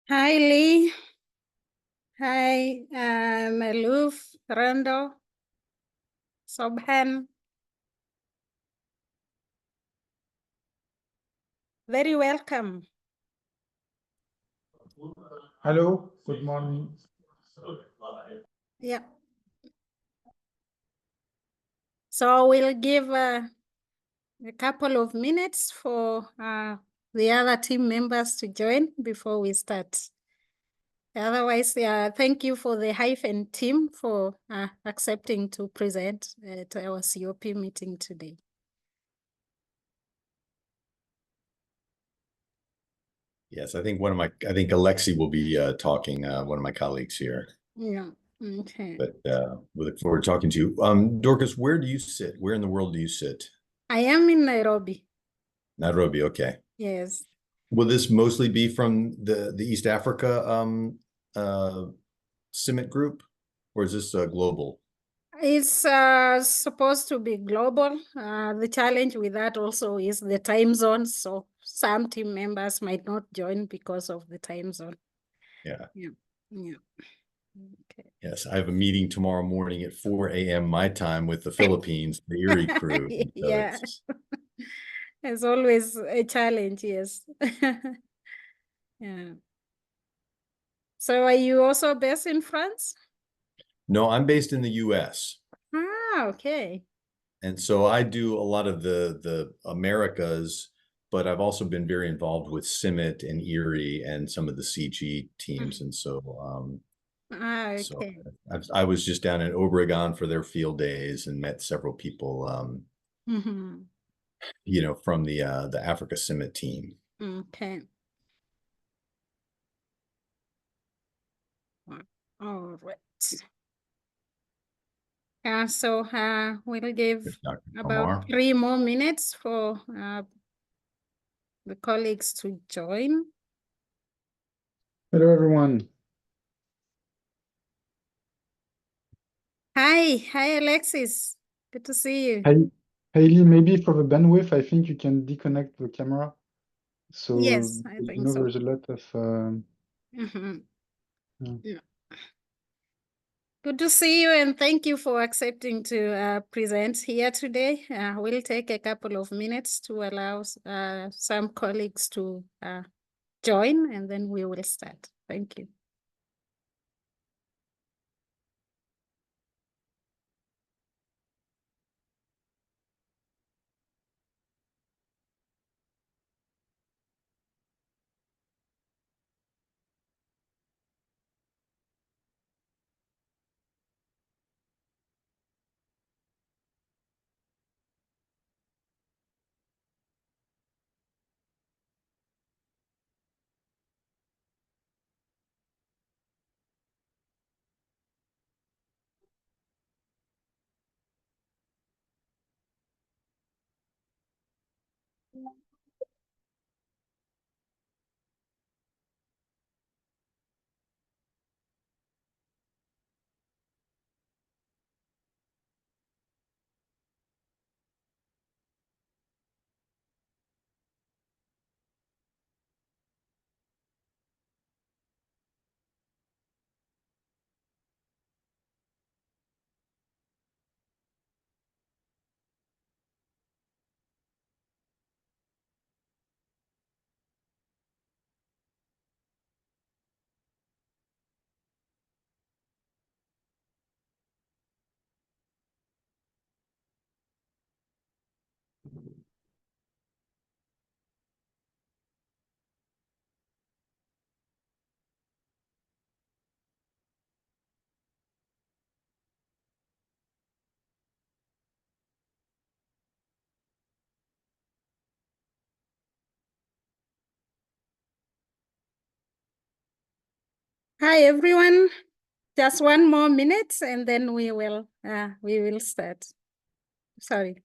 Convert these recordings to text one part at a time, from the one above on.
Hi, Lee. Hi, Maluf, Randall, Sobhan. Very welcome. Hello, good morning. Yeah. So we'll give a couple of minutes for the other team members to join before we start. Otherwise, thank you for the Hiphen team for accepting to present at our COP meeting today. Yes, I think Alexis will be talking, one of my colleagues here. Yeah, okay. But we look forward to talking to you. Dorcas, where do you sit? Where in the world do you sit? I am in Nairobi. Nairobi, okay. Yes. Will this mostly be from the East Africa CIMMYT group, or is this global? It's supposed to be global. The challenge with that also is the time zone. So some team members might not join because of the time zone. Yeah. Yeah. Yeah. Okay. Yes, I have a meeting tomorrow morning at 4 a.m. my time with the Philippines, the Erie crew. Yeah. It's always a challenge, yes. Yeah. So are you also based in France? No, I'm based in the US. Ah, okay. And so I do a lot of the Americas, but I've also been very involved with CIMMYT and Erie and some of the CG teams. And so Okay. so I was just down in Obregon for their field days and met several people from the Africa CIMMYT team. Okay. All right. So we'll give about Comar. 3 more minutes for the colleagues to join. Hello, everyone. Hi, Alexis. Good to see you. Hey, Hailey, maybe for the bandwidth, I think you can disconnect the camera. So, Yes, I think so. there's a lot of... Yeah. Good to see you, and thank you for accepting to present here today. We'll take a couple of minutes to allow some colleagues to join, and then we will start. Thank you. Hi, everyone. Just 1 more minute, and then we will start. Sorry.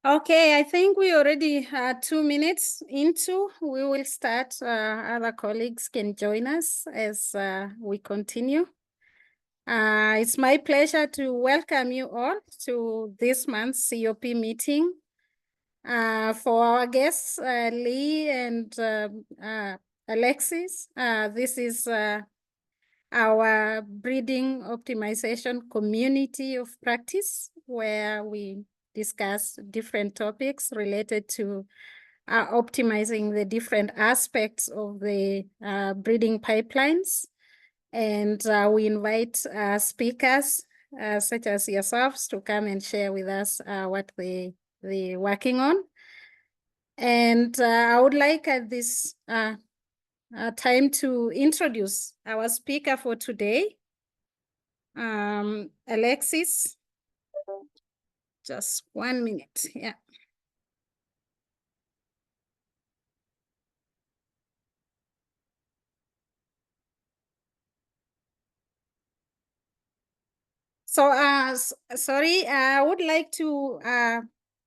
Okay, I think we already 2 minutes into. We will start. Other colleagues can join us as we continue. It's my pleasure to welcome you all to this month's COP meeting. For our guests, Lee and Alexis, this is our breeding optimization community of practice, where we discuss different topics related to optimizing the different aspects of the breeding pipelines. And we invite speakers such as yourselves to come and share with us what they're working on. And I would like at this time to introduce our speaker for today, Alexis. Just 1 minute, yeah. So, sorry, I would like to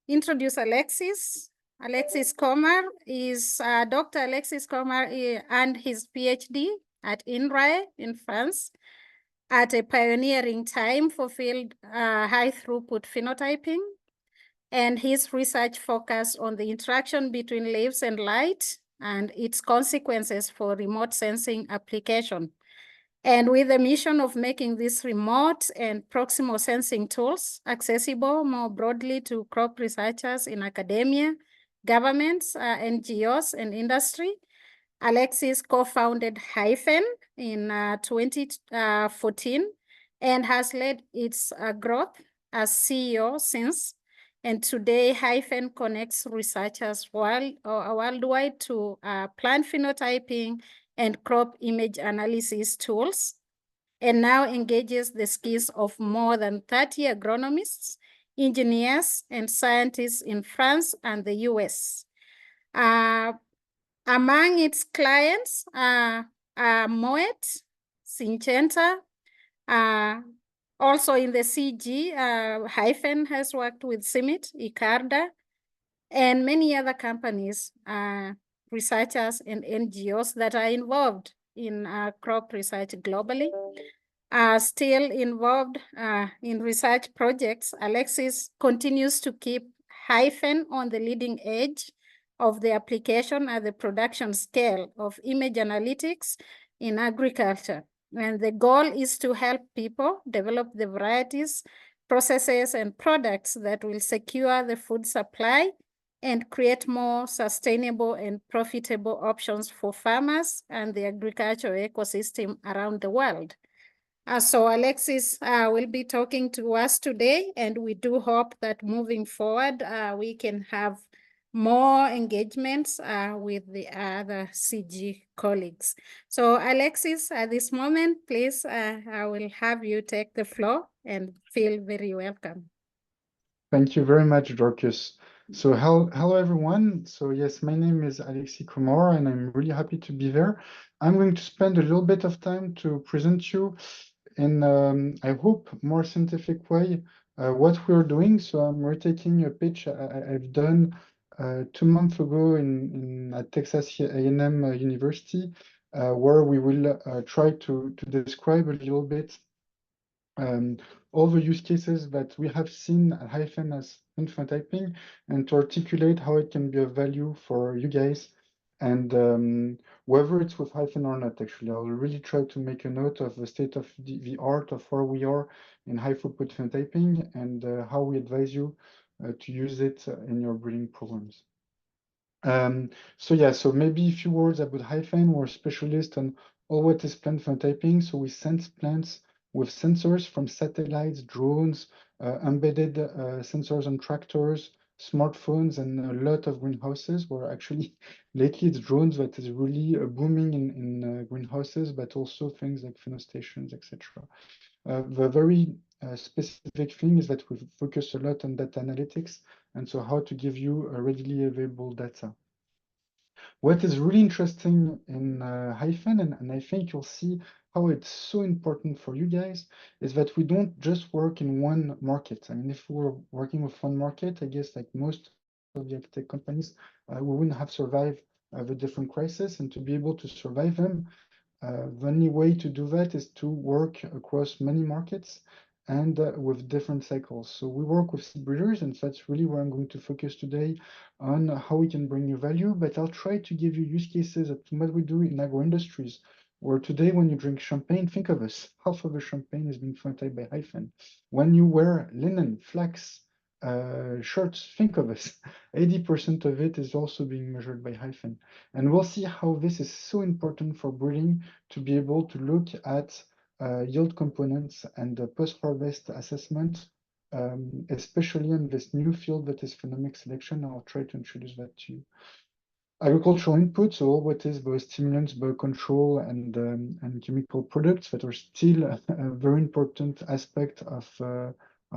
introduce Alexis. Alexis Comar is Dr. Alexis Comar and his PhD at INRAE in France at a pioneering time for field high throughput phenotyping. And his research focused on the interaction between leaves and light and its consequences for remote sensing application. And with the mission of making these remote and proximal sensing tools accessible more broadly to crop researchers in academia, governments, NGOs, and industry, Alexis co-founded Hiphen in 2014 and has led its growth as CEO since. And today, Hiphen connects researchers worldwide to plant phenotyping and crop image analysis tools, and now engages the skills of more than 30 agronomists, engineers, and scientists in France and the US. Among its clients are Moet, Syngenta, also in the CG, Hiphen has worked with CIMIT, ICARDA, and many other companies, researchers and NGOs that are involved in crop research globally. Are still involved in research projects. Alexis continues to keep Hiphen on the leading edge of the application at the production scale of image analytics in agriculture. And the goal is to help people develop the varieties, processes, and products that will secure the food supply and create more sustainable and profitable options for farmers and the agricultural ecosystem around the world. So Alexis will be talking to us today, and we do hope that moving forward, we can have more engagements with the other CG colleagues. So Alexis, at this moment, please, I will have you take the floor and feel very welcome. Thank you very much, Dorcas. So hello everyone. So yes, my name is Alexis Comar, and I'm really happy to be there. I'm going to spend a little bit of time to present you in, I hope, more scientific way what we're doing. So I'm retaking a pitch I've done 2 months ago at Texas A&M University, where we will try to describe a little bit all the use cases that we have seen at Hiphen as phenotyping, and to articulate how it can be of value for you guys, and whether it's with Hiphen or not. Actually, I'll really try to make a note of the state of the art of where we are in high throughput phenotyping, and how we advise you to use it in your breeding programs. So maybe a few words about Hiphen. We're a specialist on all what is plant phenotyping. So we sense plants with sensors from satellites, drones, embedded sensors on tractors, smartphones, and a lot of greenhouses. Where actually lately it's drones that is really booming in greenhouses, but also things like phenostations, etc. The very specific thing is that we focus a lot on data analytics, and so how to give you readily available data. What is really interesting in Hiphen, and I think you'll see how it's so important for you guys is that we don't just work in one market. I mean, if we were working with one market, I guess like most of the tech companies, we wouldn't have survived the different crises. And to be able to survive them, the only way to do that is to work across many markets and with different cycles. So we work with seed breeders, and that's really where I'm going to focus today on how we can bring you value. But I'll try to give you use cases of what we do in agro industries, where today when you drink champagne, think of us. Half of the champagne is being phenotyped by Hiphen. When you wear linen, flax, shirts, think of us. 80% of it is also being measured by Hiphen. And we'll see how this is so important for breeding to be able to look at yield components and the post-harvest assessment, especially in this new field that is phenomic selection. I'll try to introduce that to you. Agricultural inputs, so what is both stimulants, biocontrol, and chemical products that are still a very important aspect of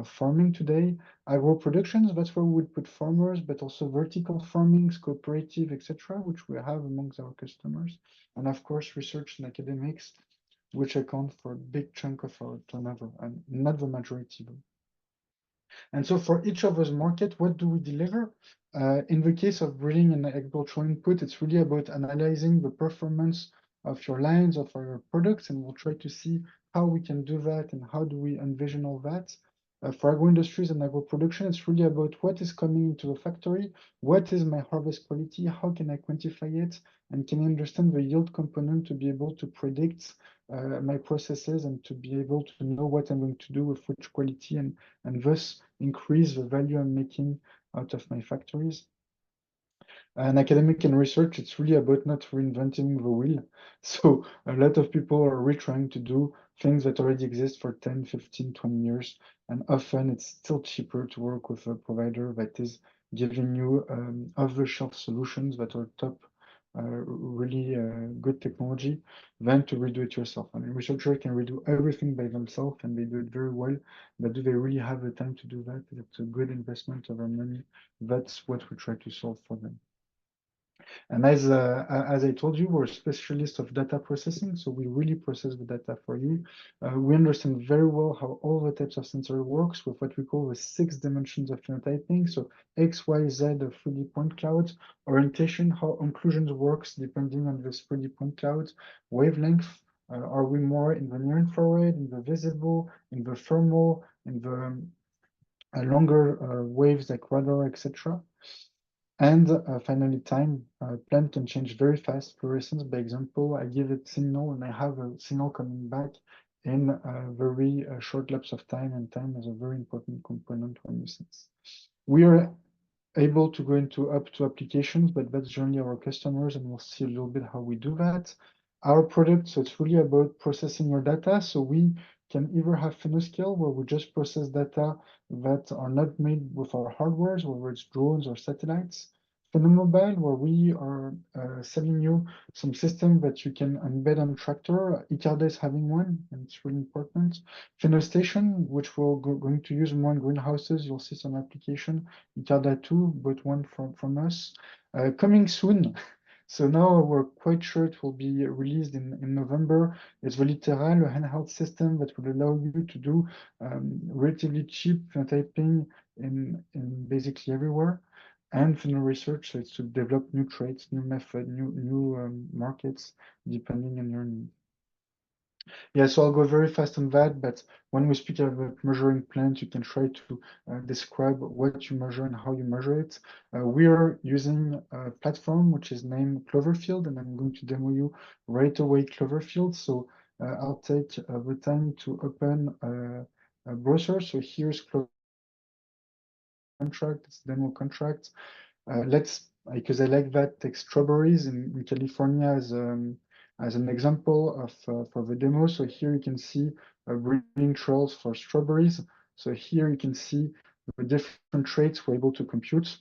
farming today. Agro productions, that's where we would put farmers, but also vertical farmings, cooperative, etc., which we have amongst our customers. And of course, research and academics, which account for a big chunk of our turnover, and not the majority though. And so for each of those markets, what do we deliver? In the case of breeding and agricultural input, it's really about analyzing the performance of your lines, of our products, and we'll try to see how we can do that and how do we envision all that. For agro industries and agro production, it's really about what is coming into the factory, what is my harvest quality, how can I quantify it, and can I understand the yield component to be able to predict my processes and to be able to know what I'm going to do with which quality and thus increase the value I'm making out of my factories. And academic and research, it's really about not reinventing the wheel. So a lot of people are retrying to do things that already exist for 10, 15, 20 years. And often it's still cheaper to work with a provider that is giving you off-the-shelf solutions that are top, really good technology than to redo it yourself. I mean, researchers can redo everything by themselves and they do it very well, but do they really have the time to do that? It's a good investment of our money. That's what we try to solve for them. And as I told you, we're specialists of data processing, so we really process the data for you. We understand very well how all the types of sensor works with what we call the 6 dimensions of phenotyping. So X, Y, Z, the 3D point clouds, orientation, how occlusions works depending on this 3D point clouds, wavelength. Are we more in the near infrared, in the visible, in the thermal, in the longer waves like radar, etc. And finally, time. Plant can change very fast. Fluorescence, by example, I give it signal and I have a signal coming back in a very short lapse of time, and time is a very important component when you sense. We are able to go into up to applications, but that's generally our customers, and we'll see a little bit how we do that. Our product, so it's really about processing your data. So we can either have phenoscale, where we just process data that are not made with our hardwares, whether it's drones or satellites. Phenomobile, where we are selling you some system that you can embed on tractor. Icada is having one, and it's really important. Phenostation, which we're going to use more in greenhouses. You'll see some application. Icada 2, but one from us. Coming soon. So now we're quite sure it will be released in November. It's the Literal, a handheld system that will allow you to do relatively cheap phenotyping in basically everywhere. And pheno research, so it's to develop new traits, new method, new markets, depending on your need. Yeah, so I'll go very fast on that, but when we speak about measuring plants, you can try to describe what you measure and how you measure it. We are using a platform which is named Cloverfield, and I'm going to demo you right away Cloverfield. So I'll take the time to open a browser. So here's Cloverfield contract, it's demo contract. Let's, because I like that, take strawberries in California as an example of for the demo. So here you can see breeding trails for strawberries. So here you can see the different traits we're able to compute.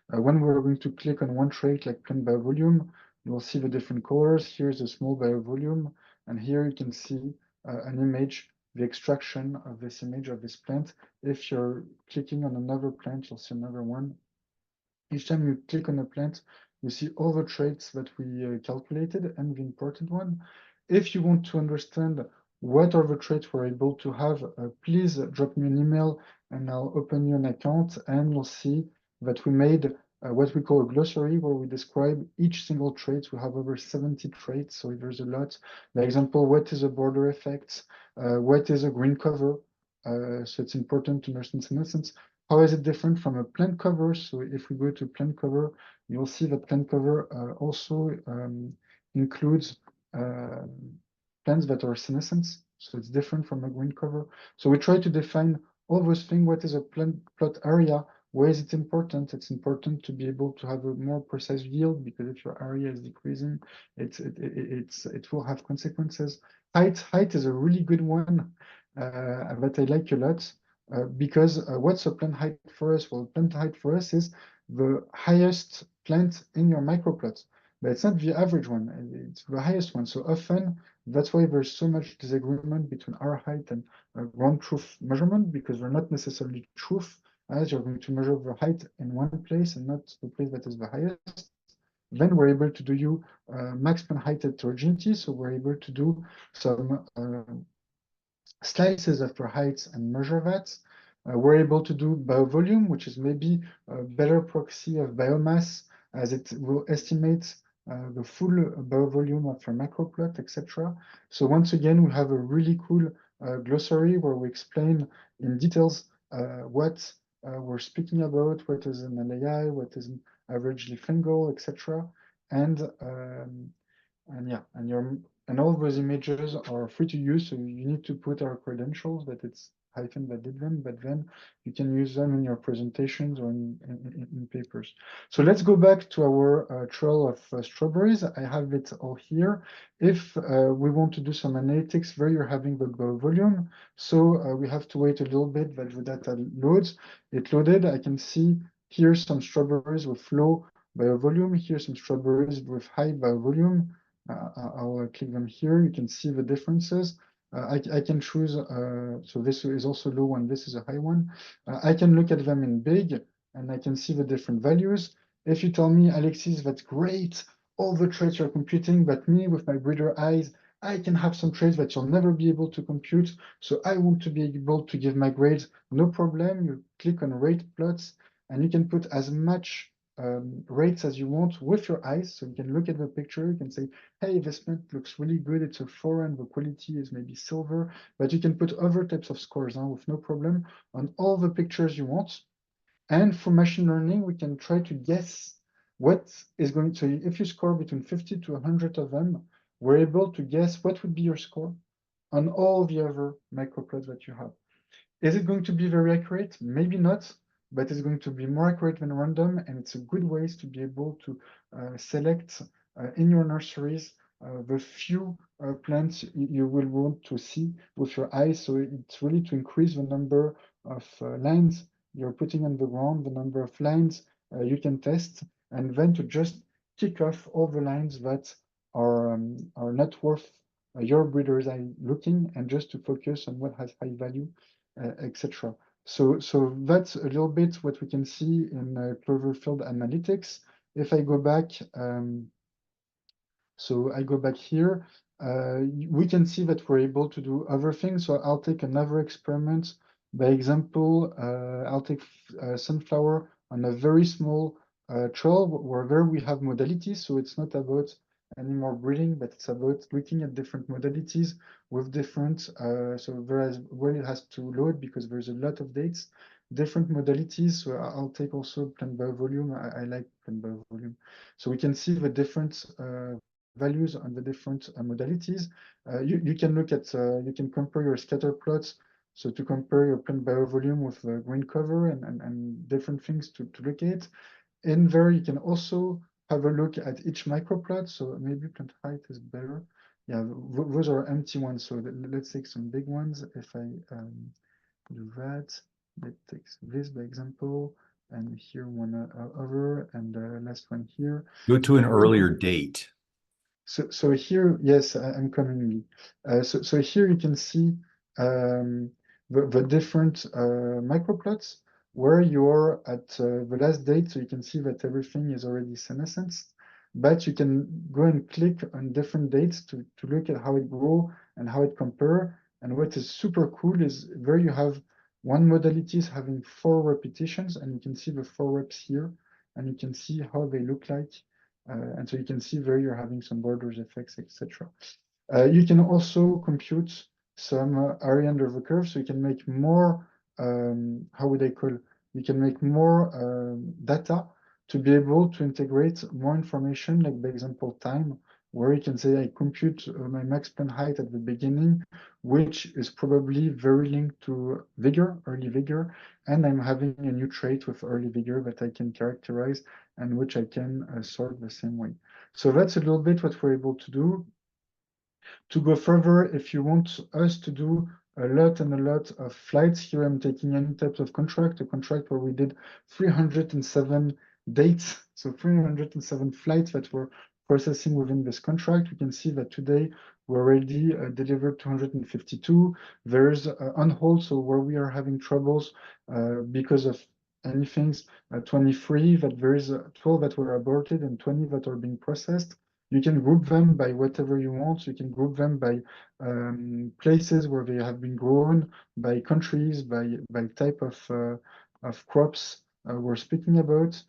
When we're going to click on one trait like plant by volume, you'll see the different colors. Here's a small by volume, and here you can see an image, the extraction of this image of this plant. If you're clicking on another plant, you'll see another one. Each time you click on a plant, you see all the traits that we calculated and the important one. If you want to understand what are the traits we're able to have, please drop me an email and I'll open you an account, and you'll see that we made what we call a glossary where we describe each single trait. We have over 70 traits, so there's a lot. For example, what is a border effect? What is a green cover? So it's important to understand senescence. How is it different from a plant cover? So if we go to plant cover, you'll see that plant cover also includes plants that are senescent. So it's different from a green cover. So we try to define all those things. What is a plant plot area? Why is it important? It's important to be able to have a more precise yield, because if your area is decreasing, it will have consequences. Height is a really good one that I like a lot. Because what's a plant height for us? Well, plant height for us is the highest plant in your microplot, but it's not the average one, it's the highest one. So often, that's why there's so much disagreement between our height and ground truth measurement, because they're not necessarily truth, as you're going to measure the height in one place and not the place that is the highest. Then we're able to do max plant height heterogeneity, so we're able to do some slices of your heights and measure that. We're able to do biovolume, which is maybe a better proxy of biomass, as it will estimate the full biovolume of your macroplot, etc. So once again, we have a really cool glossary where we explain in details what we're speaking about, what is an LAI, what is an average leaf angle, etc. And yeah, and all those images are free to use, so you need to put our credentials that it's Hiphen that did them, but then you can use them in your presentations or in papers. So let's go back to our trail of strawberries. I have it all here. If we want to do some analytics, there you're having the volume. So we have to wait a little bit that the data loads. It loaded. I can see here some strawberries with low biovolume. Here some strawberries with high biovolume. I'll click them here. You can see the differences. I can choose, so this is also low one, this is a high one. I can look at them in big and I can see the different values. If you tell me, Alexis, that's great, all the traits you're computing, but me with my breeder eyes, I can have some traits that you'll never be able to compute. So I want to be able to give my grades, no problem. You click on rate plots and you can put as much rates as you want with your eyes. So you can look at the picture, you can say, hey, this plant looks really good, it's a 4 and the quality is maybe silver, but you can put other types of scores with no problem on all the pictures you want. And for machine learning, we can try to guess what is going to, if you score between 50 to 100 of them, we're able to guess what would be your score on all the other microplots that you have. Is it going to be very accurate? Maybe not, but it's going to be more accurate than random, and it's a good way to be able to select in your nurseries the few plants you will want to see with your eyes. So it's really to increase the number of lines you're putting on the ground, the number of lines you can test, and then to just kick off all the lines that are not worth your breeder's eye looking, and just to focus on what has high value, etc. So that's a little bit what we can see in Cloverfield analytics. If I go back, so I go back here, we can see that we're able to do other things. So I'll take another experiment. By example, I'll take sunflower on a very small trail where there we have modalities. So it's not about any more breeding, but it's about looking at different modalities with different, so whereas when it has to load, because there's a lot of dates, different modalities. So I'll take also plant biovolume. I like plant biovolume. So we can see the different values on the different modalities. You can look at, you can compare your scatter plots. So to compare your plant biovolume with green cover and different things to look at. In there, you can also have a look at each microplot. So maybe plant height is better. Yeah, those are empty ones. So let's take some big ones. If I do that, let's take this by example, and here one other, and the last one here. Go to an earlier date. So here, yes, I'm coming. So here you can see the different microplots where you're at the last date. So you can see that everything is already senescent. but you can go and click on different dates to look at how it grew and how it compare. And what is super cool is there you have one modality is having 4 repetitions, and you can see the 4 reps here, and you can see how they look like. And so you can see there you're having some borders effects, etc. You can also compute some area under the curve, so you can make more, how would I call, you can make more data to be able to integrate more information, like by example time, where you can say I compute my max plane height at the beginning, which is probably very linked to vigor, early vigor, and I'm having a new trait with early vigor that I can characterize and which I can sort the same way. So that's a little bit what we're able to do. To go further, if you want us to do a lot and a lot of flights, here I'm taking any type of contract, a contract where we did 307 dates, so 307 flights that were processing within this contract. We can see that today we already delivered 252. There's on hold, so where we are having troubles because of anything, 23, that there is 12 that were aborted and 20 that are being processed. You can group them by whatever you want. You can group them by places where they have been grown, by countries, by type of crops we're speaking about.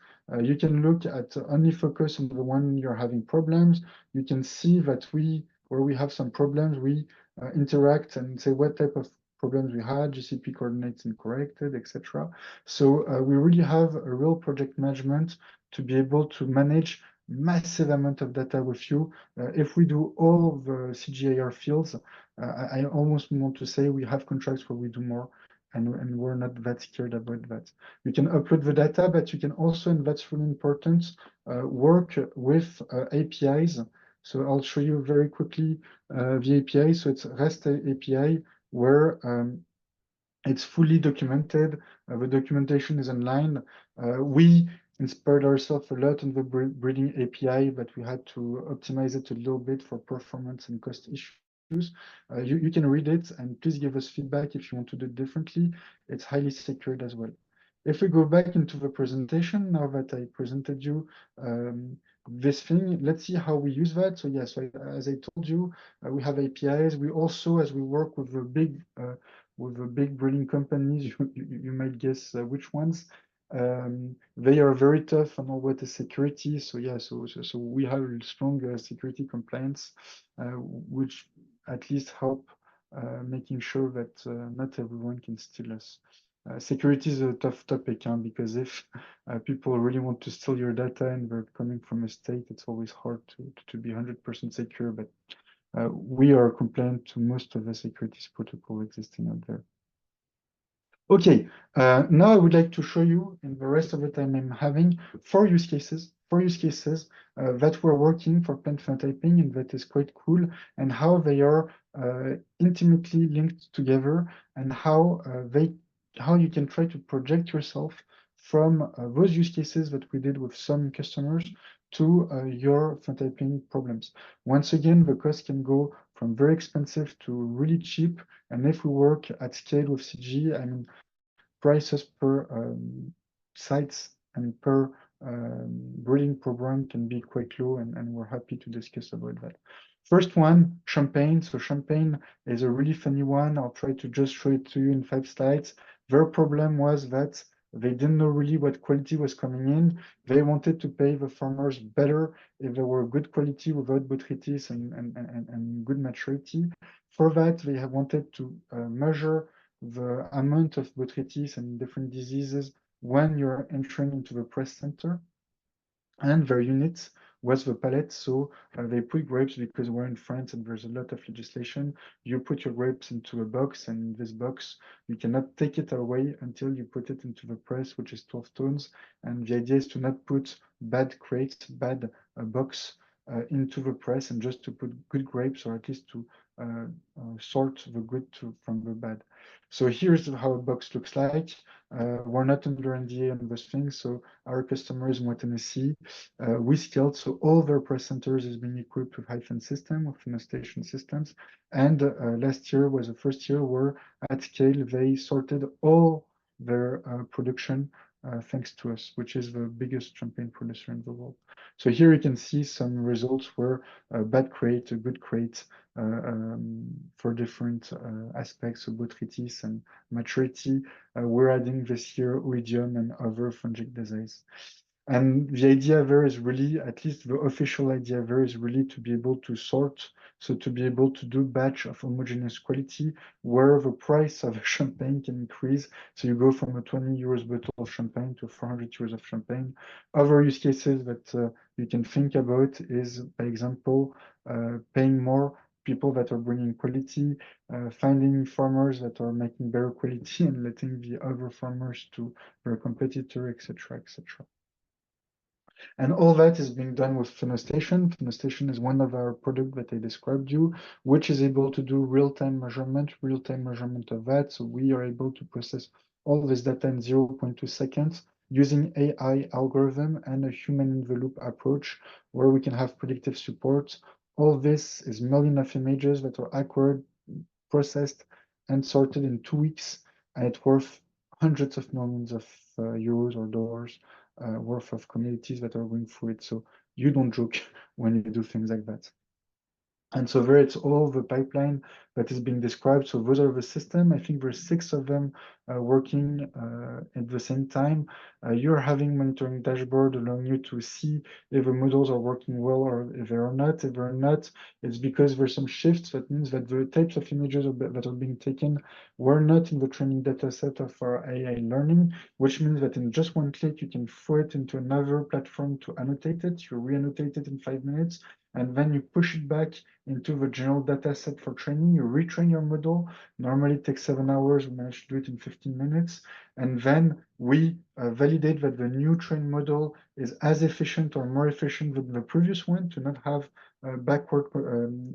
You can look at only focus on the one you're having problems. You can see that where we have some problems, we interact and say what type of problems we had, GCP coordinates incorrected, etc. So we really have a real project management to be able to manage massive amount of data with you. If we do all the CGIAR fields, I almost want to say we have contracts where we do more, and we're not that scared about that. You can upload the data, but you can also, and that's really important, work with APIs. So I'll show you very quickly the API. So it's REST API where it's fully documented. The documentation is online. We inspired ourselves a lot on the breeding API, but we had to optimize it a little bit for performance and cost issues. You can read it, and please give us feedback if you want to do it differently. It's highly secured as well. If we go back into the presentation, now that I presented you this thing, let's see how we use that. So yes, as I told you, we have APIs. We also, as we work with the big breeding companies, you might guess which ones. They are very tough on all what is security. So yeah, so we have strong security compliance, which at least help making sure that not everyone can steal us. Security is a tough topic, because if people really want to steal your data and they're coming from a state, it's always hard to be 100% secure. But we are compliant to most of the security protocol existing out there. Okay, now I would like to show you in the rest of the time I'm having 4 use cases that we're working for plant phenotyping, and that is quite cool, and how they are intimately linked together, and how you can try to project yourself from those use cases that we did with some customers to your phenotyping problems. Once again, the cost can go from very expensive to really cheap, and if we work at scale with CG, I mean, prices per sites and per breeding program can be quite low, and we're happy to discuss about that. First one, Champagne. So Champagne is a really funny one. I'll try to just show it to you in 5 slides. Their problem was that they didn't know really what quality was coming in. They wanted to pay the farmers better if they were good quality without botrytis and good maturity. For that, they have wanted to measure the amount of botrytis and different diseases when you're entering into the press center. And their unit was the pallet. So they put grapes, because we're in France and there's a lot of legislation. You put your grapes into a box, and in this box, you cannot take it away until you put it into the press, which is 12 tons. And the idea is to not put bad crates, bad box into the press, and just to put good grapes, or at least to sort the good from the bad. So here's how a box looks like. We're not under NDA on those things, so our customers in Tennessee, we scaled, so all their press centers is being equipped with Hiphen system, with phenostation systems. And last year was the first year where at scale they sorted all their production thanks to us, which is the biggest champagne producer in the world. So here you can see some results where bad crate, a good crate, for different aspects of botrytis and maturity. We're adding this year oidium and other fungic disease. And the idea there is really, at least the official idea there is really to be able to sort, so to be able to do batch of homogeneous quality where the price of champagne can increase. So you go from a 20 euros bottle of champagne to 400 euros of champagne. Other use cases that you can think about is, by example, paying more people that are bringing quality, finding farmers that are making better quality and letting the other farmers to their competitor, etc., etc. And all that is being done with Phenostation. Phenostation is one of our products that I described you, which is able to do real-time measurement of that. So we are able to process all this data in 0.2 seconds using AI algorithm and a human-in-the-loop approach where we can have predictive support. All this is millions of images that are acquired, processed, and sorted in 2 weeks, and it's worth hundreds of millions of euros or dollars worth of communities that are going through it. So you don't joke when you do things like that. And so there it's all the pipeline that is being described. So those are the system. I think there's 6 of them working at the same time. You're having monitoring dashboard allowing you to see if the models are working well or if they are not. If they're not, it's because there's some shifts. That means that the types of images that are being taken were not in the training data set of our AI learning, which means that in just one click, you can throw it into another platform to annotate it. You re-annotate it in 5 minutes, and then you push it back into the general data set for training. You retrain your model. Normally it takes 7 hours. We managed to do it in 15 minutes. And then we validate that the new trained model is as efficient or more efficient than the previous one to not have backward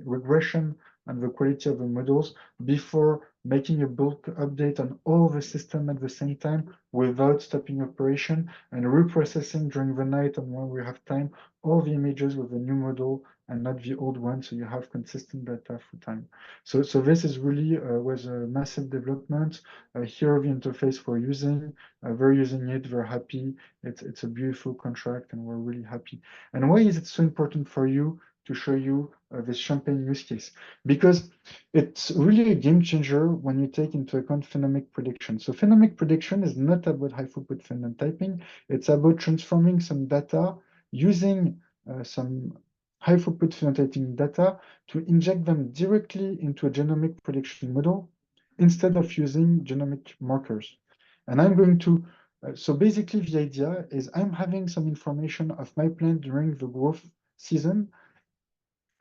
regression and the quality of the models before making a bulk update on all the system at the same time without stopping operation and reprocessing during the night and when we have time all the images with the new model and not the old one, so you have consistent data through time. So this is really was a massive development. Here the interface we're using, they're using it, they're happy. It's a beautiful contract and we're really happy. And why is it so important for you to show you this champagne use case? Because it's really a game changer when you take into account phenomic prediction. So phenomic prediction is not about high throughput phenotyping. It's about transforming some data using some high throughput phenotyping data to inject them directly into a genomic prediction model instead of using genomic markers. And I'm going to, so basically the idea is I'm having some information of my plant during the growth season.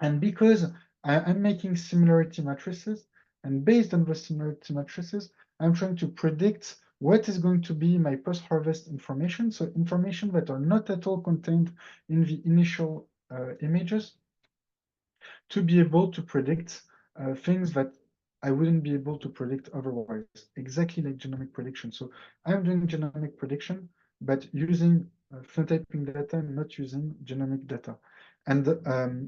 And because I'm making similarity matrices, and based on the similarity matrices, I'm trying to predict what is going to be my post-harvest information. So information that are not at all contained in the initial images, to be able to predict things that I wouldn't be able to predict otherwise, exactly like genomic prediction. So I'm doing genomic prediction, but using phenotyping data and not using genomic data. And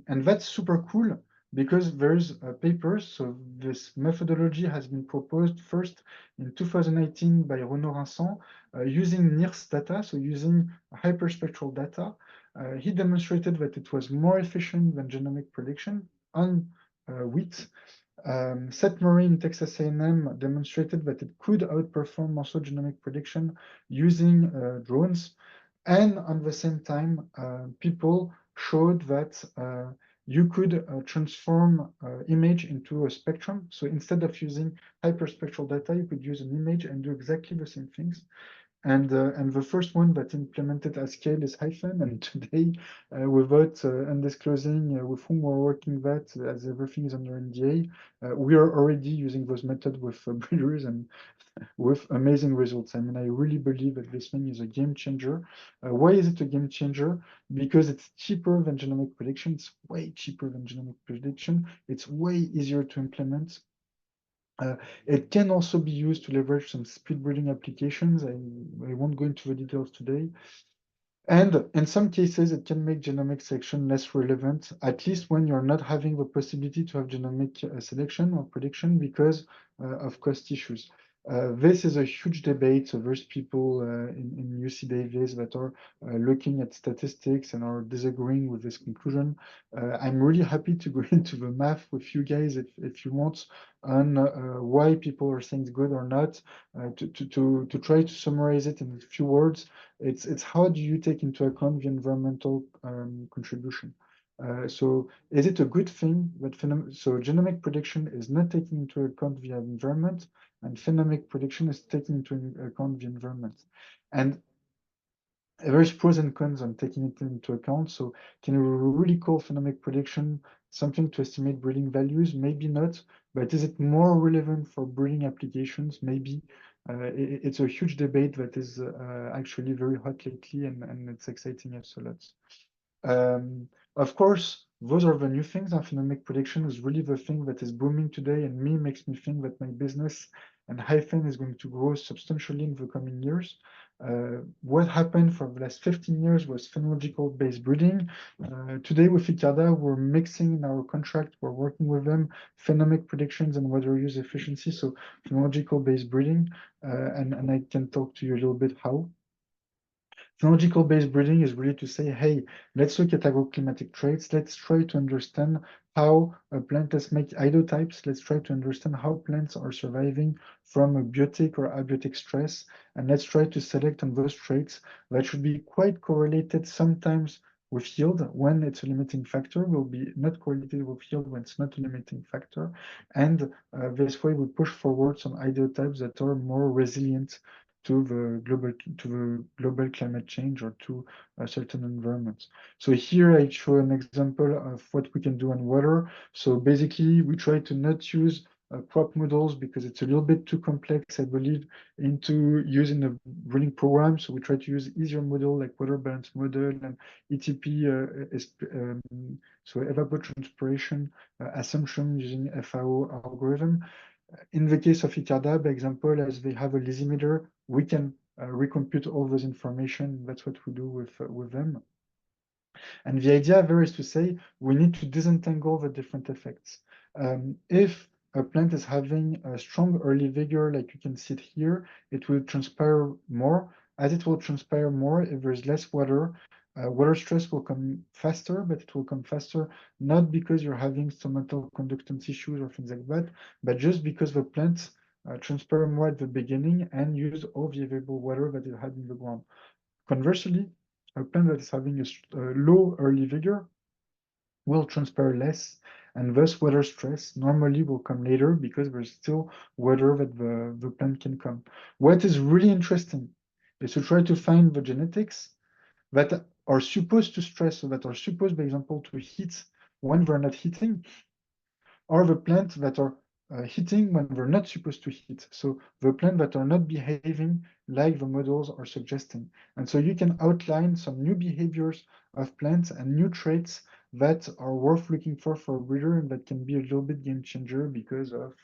that's super cool because there's papers. So this methodology has been proposed first in 2018 by Renaud Vincent using NIRS data, so using hyperspectral data. He demonstrated that it was more efficient than genomic prediction on wheat. Seth Murray in Texas A&M demonstrated that it could outperform also genomic prediction using drones. And at the same time, people showed that you could transform image into a spectrum. So instead of using hyperspectral data, you could use an image and do exactly the same things. And the first one that implemented at scale is Hiphen. And today, without undisclosing with whom we're working that, as everything is under NDA, we are already using those methods with breeders and with amazing results. I mean, I really believe that this thing is a game changer. Why is it a game changer? Because it's cheaper than genomic prediction. It's way cheaper than genomic prediction. It's way easier to implement. It can also be used to leverage some speed breeding applications. I won't go into the details today. And in some cases, it can make genomic selection less relevant, at least when you're not having the possibility to have genomic selection or prediction because of cost issues. This is a huge debate. So there's people in UC Davis that are looking at statistics and are disagreeing with this conclusion. I'm really happy to go into the math with you guys if you want on why people are saying it's good or not. To try to summarize it in a few words, it's how do you take into account the environmental contribution? So is it a good thing that so genomic prediction is not taking into account the environment, and phenomic prediction is taking into account the environment? And there's pros and cons on taking it into account. So can we really call phenomic prediction something to estimate breeding values? Maybe not, but is it more relevant for breeding applications? Maybe. It's a huge debate that is actually very hot lately, and it's exciting us a lot. Of course, those are the new things, and phenomic prediction is really the thing that is booming today, and makes me think that my business and Hiphen is going to grow substantially in the coming years. What happened for the last 15 years was phenological-based breeding. Today with ICARDA, we're mixing in our contract, we're working with them, phenomic predictions and water use efficiency, so phenological-based breeding, and I can talk to you a little bit how. Phenological-based breeding is really to say, hey, let's look at agroclimatic traits. Let's try to understand how a plant, let's make isotypes. Let's try to understand how plants are surviving from a biotic or abiotic stress. And let's try to select on those traits that should be quite correlated sometimes with yield when it's a limiting factor, will be not correlated with yield when it's not a limiting factor. And this way we push forward some isotypes that are more resilient to the global climate change or to certain environments. So here I show an example of what we can do on water. So basically, we try to not use crop models because it's a little bit too complex, I believe, into using a breeding program. So we try to use easier model like water balance model and ETP, so evapotranspiration assumption using FAO algorithm. In the case of ICARDA, by example, as they have a lysimeter, we can recompute all those information. That's what we do with them. And the idea there is to say we need to disentangle the different effects. If a plant is having a strong early vigor, like you can see it here, it will transpire more. As it will transpire more, if there's less water, water stress will come faster, but it will come faster not because you're having stomatal conductance issues or things like that, but just because the plants transpire more at the beginning and use all the available water that it had in the ground. Conversely, a plant that is having a low early vigor will transpire less, and thus water stress normally will come later because there's still water that the plant can come. What is really interesting is to try to find the genetics that are supposed to stress, so that are supposed, by example, to heat when they're not heating, or the plants that are heating when they're not supposed to heat. So the plants that are not behaving like the models are suggesting. And so you can outline some new behaviors of plants and new traits that are worth looking for a breeder, and that can be a little bit game changer because of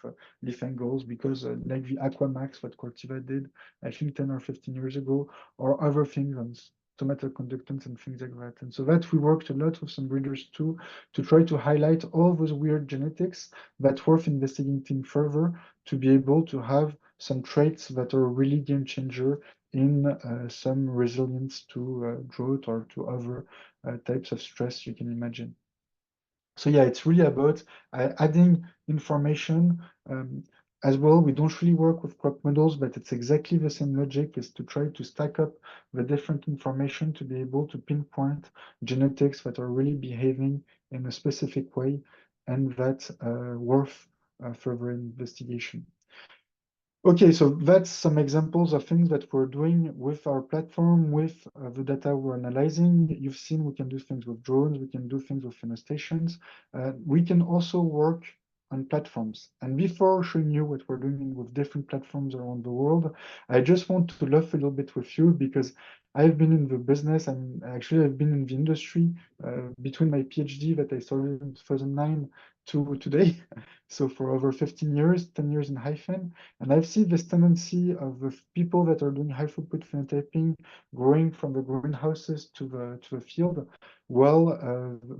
leaf angles, because like the Aquamax that Cortiva did, I think 10 or 15 years ago, or other things on tomato conductance and things like that. And so that we worked a lot with some breeders too, to try to highlight all those weird genetics that worth investigating further to be able to have some traits that are really game changer in some resilience to drought or to other types of stress you can imagine. So yeah, it's really about adding information. As well, we don't really work with crop models, but it's exactly the same logic, is to try to stack up the different information to be able to pinpoint genetics that are really behaving in a specific way and that worth further investigation. Okay, so that's some examples of things that we're doing with our platform, with the data we're analyzing. You've seen we can do things with drones, we can do things with phenostations. We can also work on platforms. And before showing you what we're doing with different platforms around the world, I just want to laugh a little bit with you because I've been in the business, and actually I've been in the industry between my PhD that I started in 2009 to today. So for over 15 years, 10 years in Hiphen, and I've seen this tendency of the people that are doing high throughput phenotyping growing from the greenhouses to the field, while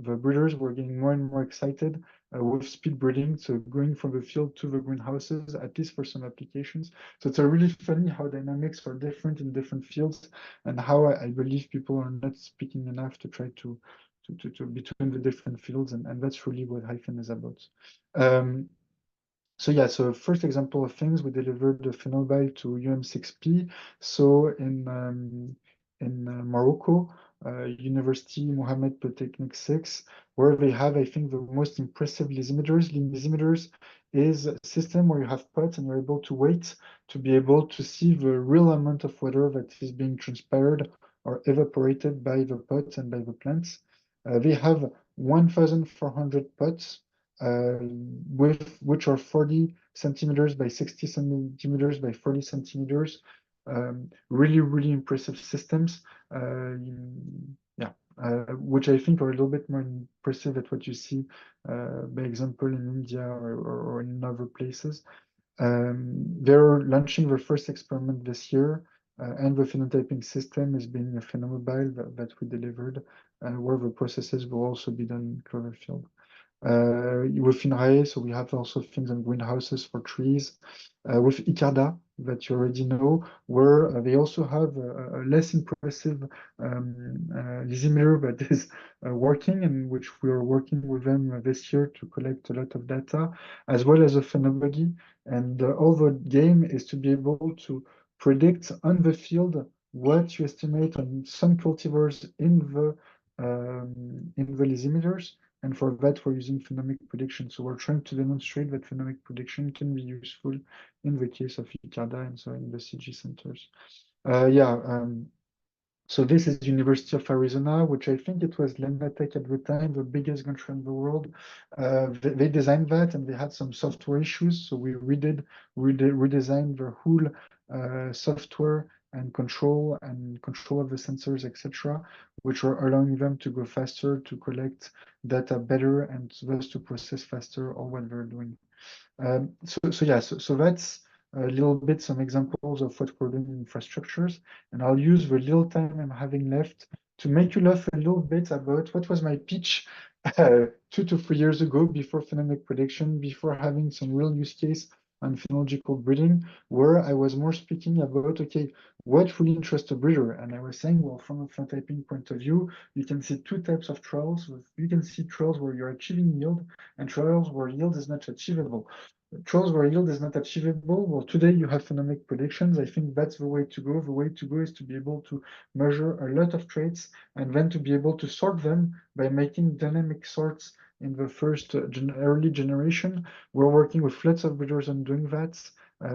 the breeders were getting more and more excited with speed breeding, so going from the field to the greenhouses, at least for some applications. So it's a really funny how dynamics are different in different fields, and how I believe people are not speaking enough to try to between the different fields, and that's really what Hiphen is about. So yeah, so first example of things, we delivered the phenobile to UM6P. So in Morocco, University Mohammed Polytechnic 6, where they have, I think, the most impressive lysimeters. Lysimeters is a system where you have pots and you're able to wait to be able to see the real amount of water that is being transpired or evaporated by the pots and by the plants. They have 1,400 pots, which are 40 centimeters by 60 centimeters by 40 centimeters. Really, really impressive systems. Which I think are a little bit more impressive than what you see, by example, in India or in other places. They're launching their first experiment this year, and the phenotyping system is being a phenomobile that we delivered, where the processes will also be done in Cloverfield. With INRAE, so we have also things on greenhouses for trees. With ICARDA, that you already know, where they also have a less impressive lysimeter that is working, and which we are working with them this year to collect a lot of data, as well as a phenobogy. And all the game is to be able to predict on the field what you estimate on some cultivars in the lysimeters. And for that, we're using phenomic prediction. So we're trying to demonstrate that phenomic prediction can be useful in the case of ICARDA and so in the CG centers. So this is University of Arizona, which I think it was Lenvatech at the time, the biggest country in the world. They designed that, and they had some software issues. So we redesigned the whole software and control of the sensors, etc., which are allowing them to go faster, to collect data better, and thus to process faster all what they're doing. So that's a little bit some examples of what we're doing in infrastructures, and I'll use the little time I'm having left to make you laugh a little bit about what was my pitch 2 to 3 years ago, before phenomic prediction, before having some real use case on phenological breeding, where I was more speaking about, okay, what really interests a breeder? And I was saying, well, from a phenotyping point of view, you can see two types of trials. You can see trials where you're achieving yield, and trials where yield is not achievable. Trials where yield is not achievable, well, today you have phenomic predictions. I think that's the way to go. The way to go is to be able to measure a lot of traits, and then to be able to sort them by making dynamic sorts in the first early generation. We're working with lots of breeders on doing that.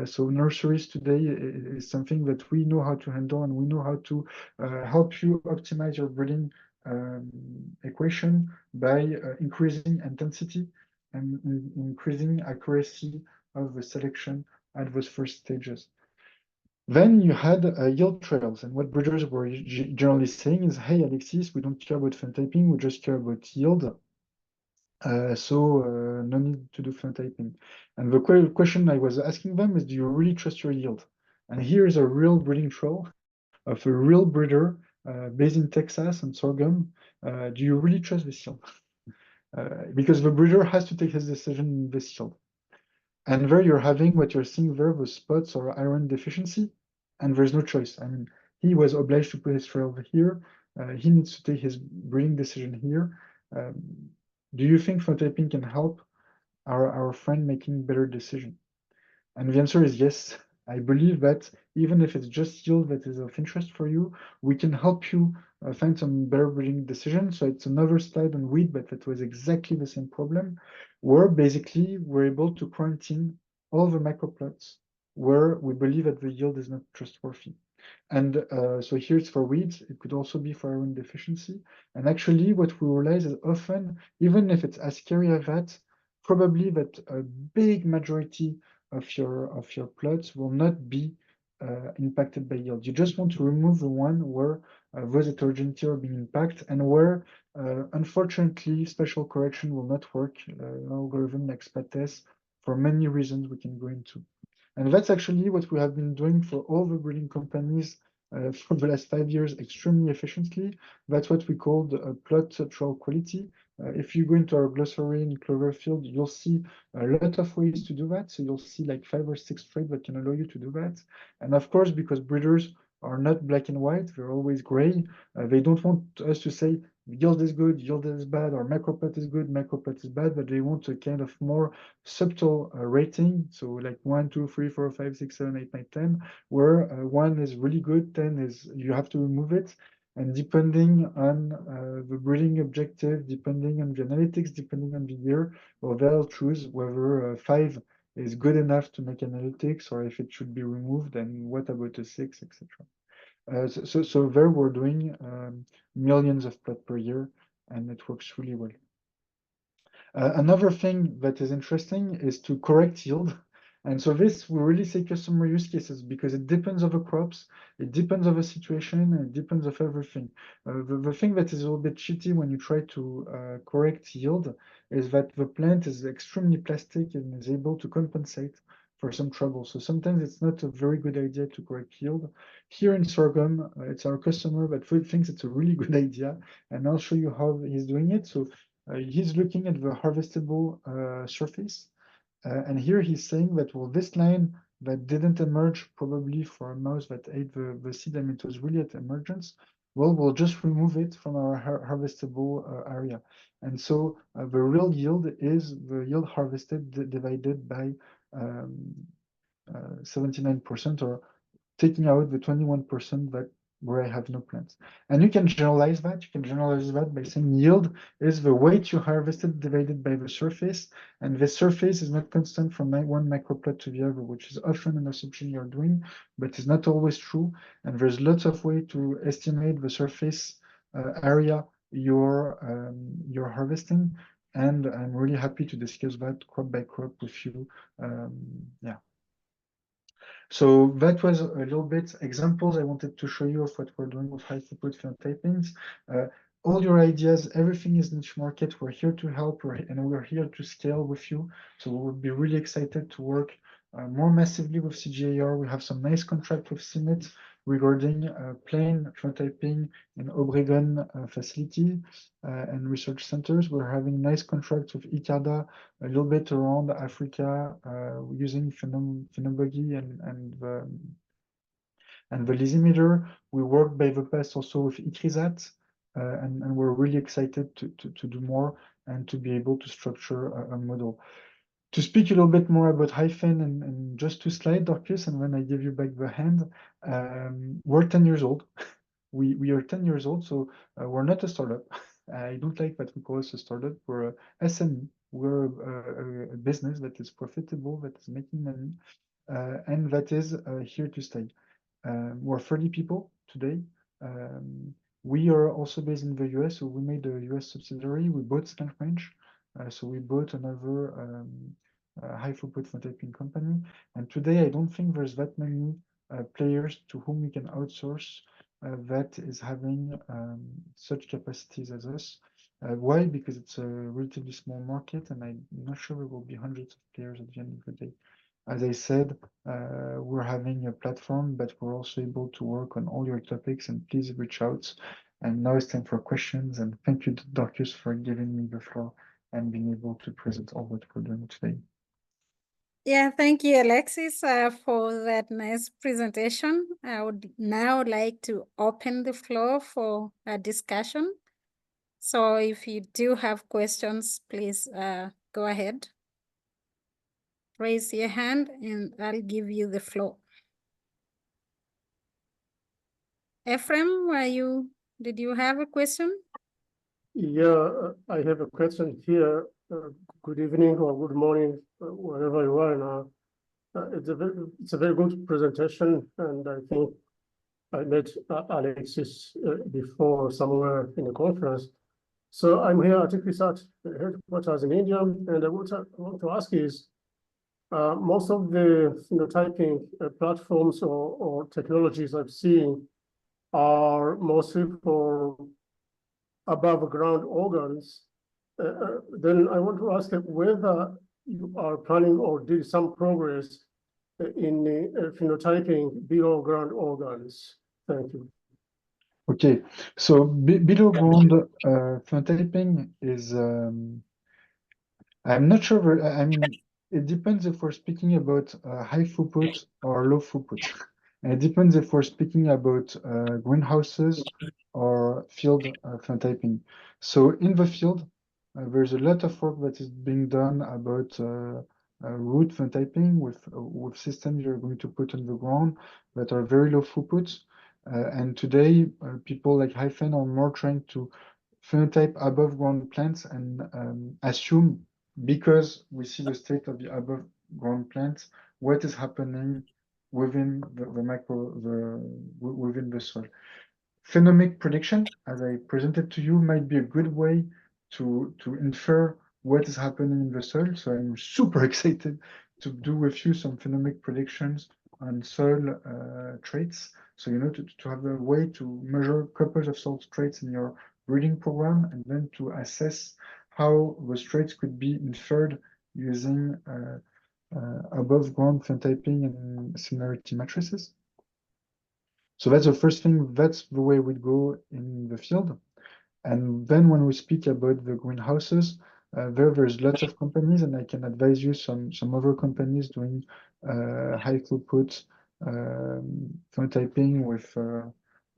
So nurseries today is something that we know how to handle, and we know how to help you optimize your breeding equation by increasing intensity and increasing accuracy of the selection at those first stages. Then you had yield trials, and what breeders were generally saying is, hey, Alexis, we don't care about phenotyping, we just care about yield. So no need to do phenotyping. And the question I was asking them is, do you really trust your yield? And here is a real breeding trial of a real breeder based in Texas and sorghum. Do you really trust this yield? Because the breeder has to take his decision in this yield. And there you're having what you're seeing there, the spots or iron deficiency, and there's no choice. I mean, he was obliged to put his trial here. He needs to take his breeding decision here. Do you think phenotyping can help our friend making better decision? And the answer is yes. I believe that even if it's just yield that is of interest for you, we can help you find some better breeding decisions. So it's another slide on wheat, but that was exactly the same problem, where basically we're able to quarantine all the microplots where we believe that the yield is not trustworthy. And so here it's for weeds. It could also be for iron deficiency. And actually what we realize is often, even if it's as scary as that, probably that a big majority of your plots will not be impacted by yield. You just want to remove the one where those heterogeneity are being impacted, and where unfortunately spatial correction will not work, an algorithm like SPATES, for many reasons we can go into. And that's actually what we have been doing for all the breeding companies for the last 5 years extremely efficiently. That's what we call plot trial quality. If you go into our glossary in Cloverfield, you'll see a lot of ways to do that. So you'll see like 5 or 6 traits that can allow you to do that. And of course, because breeders are not black and white, they're always gray. They don't want us to say yield is good, yield is bad, or macroplot is good, macroplot is bad, but they want a kind of more subtle rating. So like 1, 2, 3, 4, 5, 6, 7, 8, 9, 10, where 1 is really good, 10 is you have to remove it. And depending on the breeding objective, depending on the analytics, depending on the year, well, they'll choose whether 5 is good enough to make analytics, or if it should be removed, and what about a 6, etc. So there we're doing millions of plots per year, and it works really well. Another thing that is interesting is to correct yield. And so this will really say customer use cases, because it depends on the crops, it depends on the situation, and it depends on everything. The thing that is a little bit shitty when you try to correct yield is that the plant is extremely plastic and is able to compensate for some trouble. So sometimes it's not a very good idea to correct yield. Here in sorghum, it's our customer that thinks it's a really good idea, and I'll show you how he's doing it. So he's looking at the harvestable surface, and here he's saying that, well, this line that didn't emerge probably for a mouse that ate the seed, and it was really at emergence, well, we'll just remove it from our harvestable area. And so the real yield is the yield harvested divided by 79%, or taking out the 21% that where I have no plants. And you can generalize that. You can generalize that by saying yield is the weight you harvested divided by the surface. And the surface is not constant from one microplot to the other, which is often an assumption you're doing, but is not always true. And there's lots of ways to estimate the surface area you're harvesting. And I'm really happy to discuss that crop by crop with you. Yeah. So that was a little bit examples I wanted to show you of what we're doing with high throughput phenotypings. All your ideas, everything is niche market. We're here to help, and we're here to scale with you. So we would be really excited to work more massively with CGIAR. We have some nice contract with CIMIT regarding plain phenotyping in Obregon facility and research centers. We're having nice contracts with ICADA a little bit around Africa using Phenobogy and the Lysimeter. We worked by the past also with ICRISAT, and we're really excited to do more and to be able to structure a model. To speak a little bit more about Hiphen and just to slide, Dorcas, and when I give you back the hand, we're 10 years old. We are 10 years old, so we're not a startup. I don't like that we call us a startup. We're a SME. We're a business that is profitable, that is making money, and that is here to stay. We're 30 people today. We are also based in the US, so we made a US subsidiary. We bought Slant Range, so we bought another high throughput phenotyping company. And today, I don't think there's that many players to whom we can outsource that is having such capacities as us. Why? Because it's a relatively small market, and I'm not sure there will be hundreds of players at the end of the day. As I said, we're having a platform, but we're also able to work on all your topics, and please reach out. And now it's time for questions, and thank you, Dorcas, for giving me the floor and being able to present all what we're doing today. Yeah, thank you, Alexis, for that nice presentation. I would now like to open the floor for a discussion. So if you do have questions, please go ahead. Raise your hand and I'll give you the floor. Ephraim, did you have a question? Yeah, I have a question here. Good evening or good morning, wherever you are now. It's a very good presentation, and I think I met Alexis before somewhere in a conference. So I'm here at ICRISAT headquarters in India, and what I want to ask is, most of the phenotyping platforms or technologies I've seen are mostly for above ground organs, then I want to ask whether you are planning or did some progress in phenotyping below ground organs. Thank you. Okay, so below ground phenotyping is, I'm not sure, I mean, it depends if we're speaking about high throughput or low throughput. And it depends if we're speaking about greenhouses or field phenotyping. So in the field, there's a lot of work that is being done about root phenotyping with systems you're going to put on the ground that are very low throughput. And today, people like Hiphen are more trying to phenotype above ground plants and assume, because we see the state of the above ground plants, what is happening within within the soil. Phenomic prediction, as I presented to you, might be a good way to infer what is happening in the soil. So I'm super excited to do with you some phenomic predictions on soil traits. So, you know, to have a way to measure couples of soil traits in your breeding program, and then to assess how those traits could be inferred using above ground phenotyping and similarity matrices. So that's the first thing, that's the way we go in the field. And then when we speak about the greenhouses, there's lots of companies, and I can advise you some other companies doing high throughput phenotyping with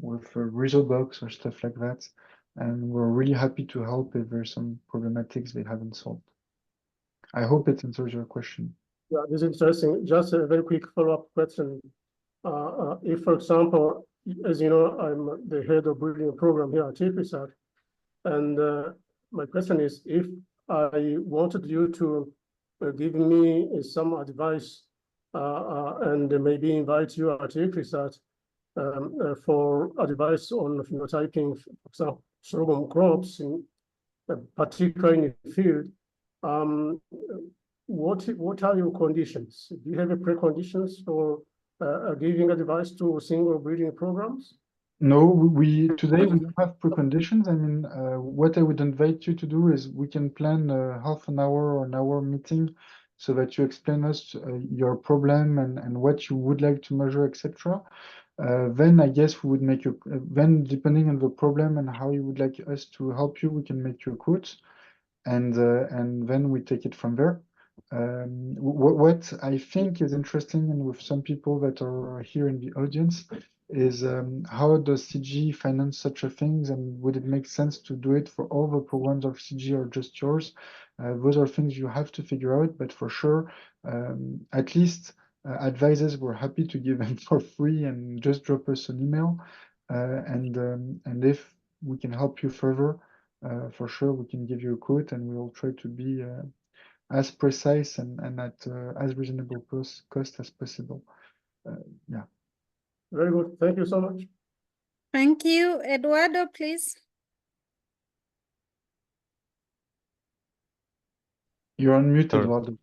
Resultbox or stuff like that. And we're really happy to help if there's some problematics they haven't solved. I hope it answers your question. Yeah, this is interesting. Just a very quick follow-up question. If, for example, as you know, I'm the head of breeding program here at TPSAT, and my question is, if I wanted you to give me some advice and maybe invite you at TPSAT for advice on phenotyping, for example, sorghum crops, particularly in the field, what are your conditions? Do you have a preconditions for giving advice to single breeding programs? No, today we don't have preconditions. I mean, what I would invite you to do is we can plan a half an hour or an hour meeting so that you explain us your problem and what you would like to measure, etc. Then I guess we would make you, then depending on the problem and how you would like us to help you, we can make you a quote, and then we take it from there. What I think is interesting, and with some people that are here in the audience, is how does CG finance such a thing, and would it make sense to do it for all the programs of CG or just yours? Those are things you have to figure out, but for sure, at least advisors, we're happy to give them for free, and just drop us an email. And if we can help you further, for sure we can give you a quote, and we'll try to be as precise and at as reasonable cost as possible. Yeah. Very good. Thank you so much. Thank you. Eduardo, please. You're on mute, Sure. Eduardo.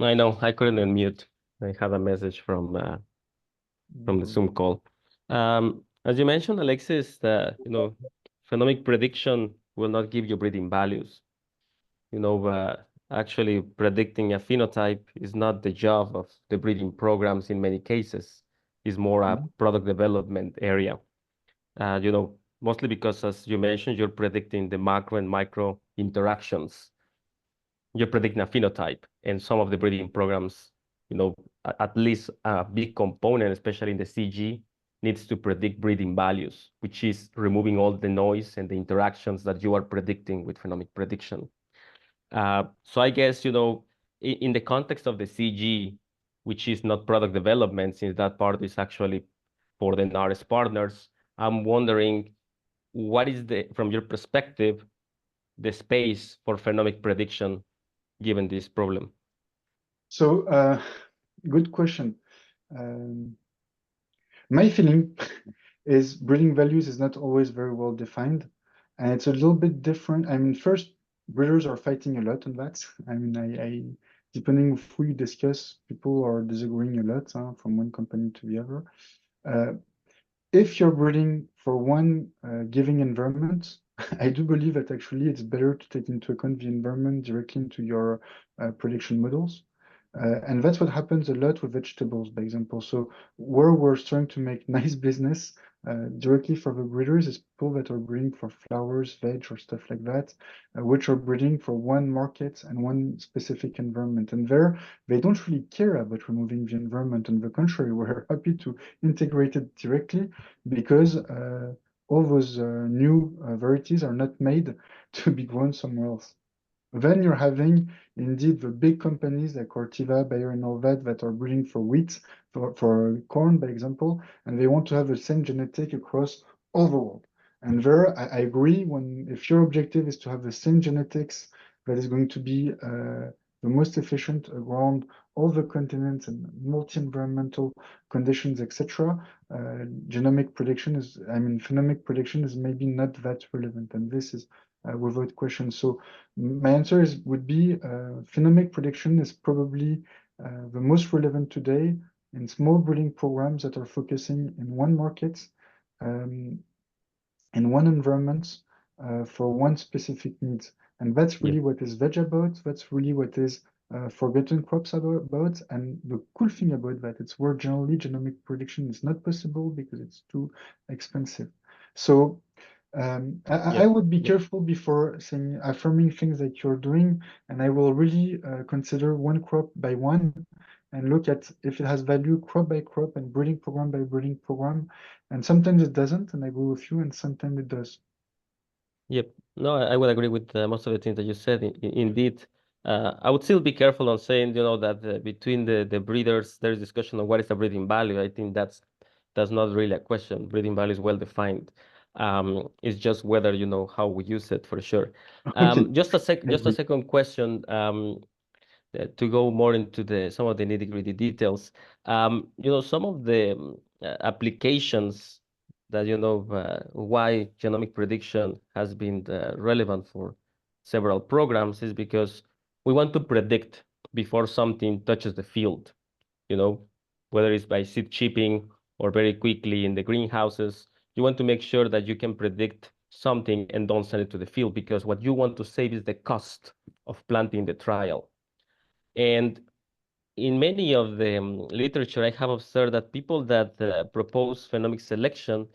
I know, I couldn't unmute. I had a message from the Zoom call. As you mentioned, Alexis, you know, phenomic prediction will not give you breeding values. You know, actually predicting a phenotype is not the job of the breeding programs in many cases. It's more a product development area. You know, mostly because, as you mentioned, you're predicting the macro and micro interactions. You're predicting a phenotype, and some of the breeding programs, you know, at least a big component, especially in the CG, needs to predict breeding values, which is removing all the noise and the interactions that you are predicting with phenomic prediction. So I guess, you know, in the context of the CG, which is not product development, since that part is actually for the NARES partners, I'm wondering, what is from your perspective, the space for phenomic prediction given this problem? So, good question. My feeling is breeding values is not always very well defined, and it's a little bit different. I mean, first, breeders are fighting a lot on that. I mean, I depending on who you discuss, people are disagreeing a lot from one company to the other. if you're breeding for one giving environment, I do believe that actually it's better to take into account the environment directly into your prediction models. And that's what happens a lot with vegetables, by example. So where we're starting to make nice business directly for the breeders is people that are breeding for flowers, veg, or stuff like that, which are breeding for one market and one specific environment. And there, they don't really care about removing the environment. On the contrary, we're happy to integrate it directly because all those new varieties are not made to be grown somewhere else. Then you're having indeed the big companies like Corteva, Bayer, and all that are breeding for wheat, for corn, by example, and they want to have the same genetic across all the world. And there, I agree. If your objective is to have the same genetics that is going to be the most efficient around all the continents and multi-environmental conditions, etc., genomic prediction phenomic prediction is maybe not that relevant, and this is without question. So my answer would be phenomic prediction is probably the most relevant today in small breeding programs that are focusing in one market, in one environment, for one specific needs. And that's really what is veg about. That's really what is forgotten crops about. And the cool thing about that, it's where generally genomic prediction is not possible because it's too expensive. So I would be careful before affirming things that you're doing, and I will really consider one crop by one and look at if it has value crop by crop and breeding program by breeding program. And sometimes it doesn't, and I agree with you, and sometimes it does. Yep. No, I would agree with most of the things that you said. Indeed, I would still be careful on saying, that between the breeders, there's discussion on what is a breeding value. I think that's not really a question. Breeding value is well defined. It's just whether you know how we use it for sure. Okay. Just a second question. To go more into some of the nitty-gritty details. Some of the applications that why genomic prediction has been relevant for several programs is because we want to predict before something touches the field, whether it's by seed chipping or very quickly in the greenhouses. You want to make sure that you can predict something and don't send it to the field, because what you want to save is the cost of planting the trial. And in many of the literature, I have observed that people that propose phenomic selection,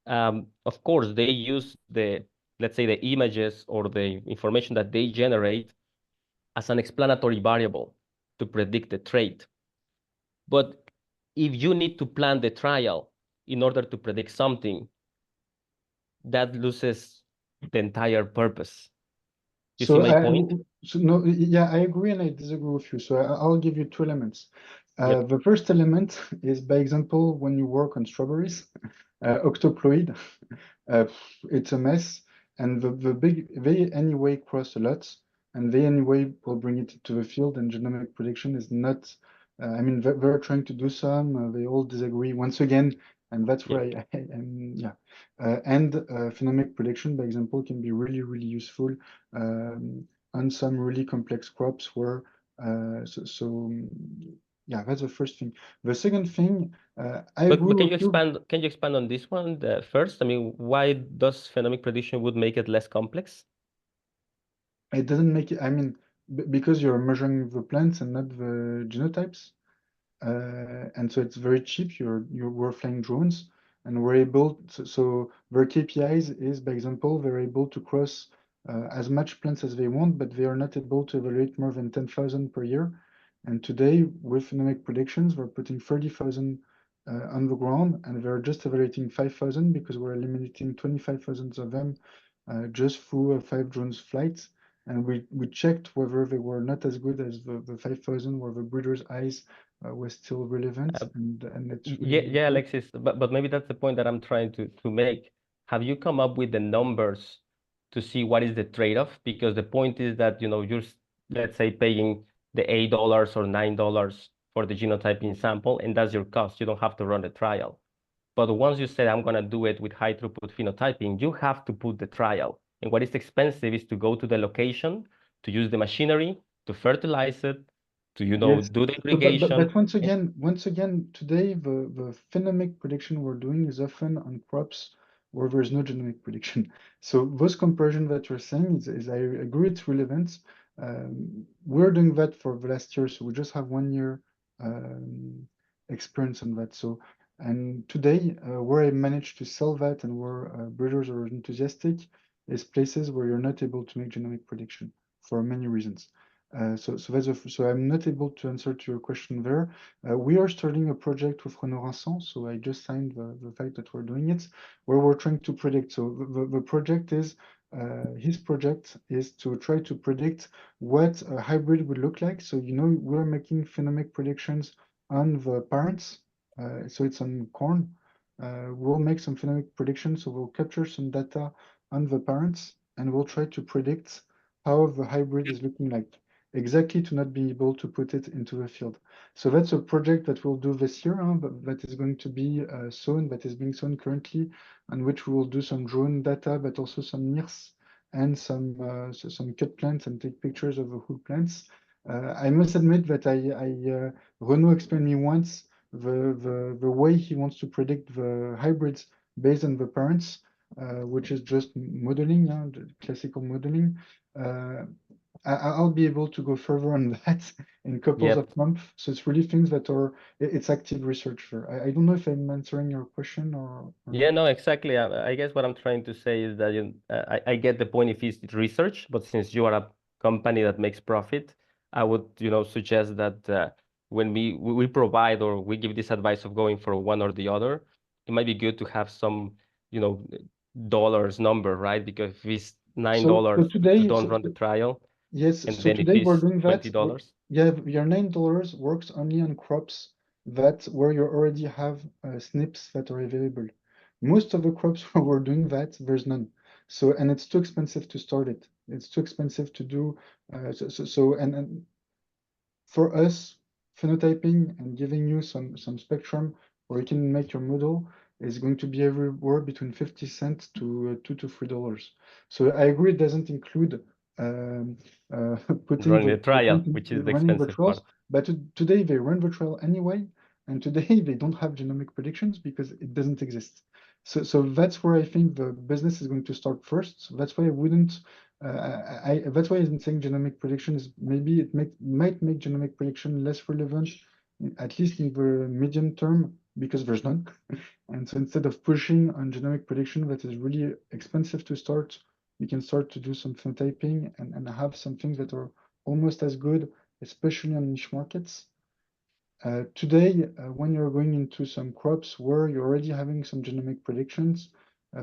of course, they use let's say, the images or the information that they generate as an explanatory variable to predict the trait. But if you need to plan the trial in order to predict something, that loses the entire purpose. You see my point? No, yeah, I agree and I disagree with you. So I'll give you two elements. The first element is, by example, when you work on strawberries, octoploid, it's a mess, and they anyway cross a lot, and they anyway will bring it to the field, and genomic prediction is not. They're trying to do some. They all disagree once again, and that's where phenomic prediction, by example, can be really, really useful on some really complex crops where yeah, that's the first thing. The second thing, I agree But with you. Can you expand on this one first? I mean, why does phenomic prediction would make it less complex? It doesn't make it. Because you're measuring the plants and not the genotypes, and so it's very cheap. We're flying drones, and we're able. So their KPIs is, by example, they're able to cross as much plants as they want, but they are not able to evaluate more than 10,000 per year. And today, with phenomic predictions, we're putting 30,000 on the ground, and they're just evaluating 5,000 because we're eliminating 25,000 of them just through 5 drones flights. And we checked whether they were not as good as the 5,000 where the breeder's eyes was still relevant. And it's really yeah, Alexis, but maybe that's the point that I'm trying to make. Have you come up with the numbers to see what is the trade-off? Because the point is that, you're, let's say, paying the $8 or $9 for the genotyping sample, and that's your cost. You don't have to run the trial. But once you say, I'm going to do it with high throughput phenotyping, you have to put the trial. And what is expensive is to go to the location, to use the machinery, to fertilize it, to, you know, Yes. do the But irrigation. once again, today the phenomic prediction we're doing is often on crops where there's no genomic prediction. So those comparison that you're saying is I agree it's relevant. We're doing that for the last year, so we just have 1 year experience on that. So, and today, where I managed to sell that and where breeders are enthusiastic is places where you're not able to make genomic prediction for many reasons. So I'm not able to answer to your question there. We are starting a project with Renaud Vincent, so I just signed the fact that we're doing it, where we're trying to predict. So the project is, his project is to try to predict what a hybrid would look like. So, you know, we're making phenomic predictions on the parents. So it's on corn. We'll make some phenomic predictions, so we'll capture some data on the parents, and we'll try to predict how the hybrid is looking like, exactly to not be able to put it into the field. So that's a project that we'll do this year, but that is going to be sown, that is being sown currently, on which we will do some drone data, but also some NIRS and some cut plants and take pictures of the whole plants. I must admit that Renaud explained me once the way he wants to predict the hybrids based on the parents, which is just modeling, classical modeling. I'll be able to go further on that in couples of months. So it's really things that are, it's active research there. I don't know if I'm answering your question or Yeah, no, exactly. I guess what I'm trying to say is that I get the point if it's research, but since you are a company that makes profit, I would, you know, suggest that when we provide or we give this advice of going for one or the other, it might be good to have some, you know, dollars number, right? Because if it's $9 so today, to don't run the trial, yes, and so then if today we're it's doing that. $20. Yeah, your $9 works only on crops that where you already have SNPs that are available. Most of the crops where we're doing that, there's none. So, and it's too expensive to start it. It's too expensive to do. And for us, phenotyping and giving you some spectrum where you can make your model is going to be everywhere between 50 cents to $2 to $3. So I agree it doesn't include putting Running the trial, which is the running the expensive trials, part. but today they run the trial anyway, and today they don't have genomic predictions because it doesn't exist. So that's where I think the business is going to start first. So that's why I wouldn't. That's why I'm saying genomic prediction is maybe it might make genomic prediction less relevant, at least in the medium term, because there's none. And so instead of pushing on genomic prediction that is really expensive to start, you can start to do some phenotyping and have some things that are almost as good, especially on niche markets. Today, when you're going into some crops where you're already having some genomic predictions,